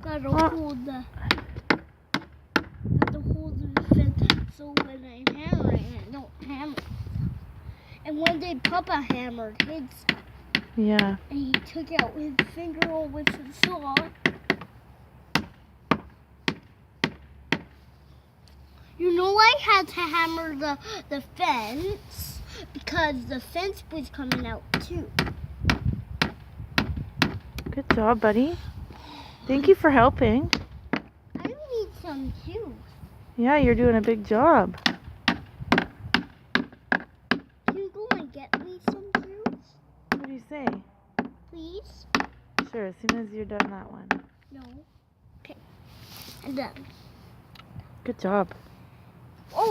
Gotta hold the fence so when I'm hammering it, don't hammer. And one day Papa hammered his. Yeah. And he took out his finger with his saw. You know I had to hammer the fence because the fence was coming out too. Good job, buddy. Thank you for helping. I need some too. Yeah, you're doing a big job. Can you go and get me some juice, What do you say? please? Sure, as soon as you're done that one. No. Okay. I'm done. Good job.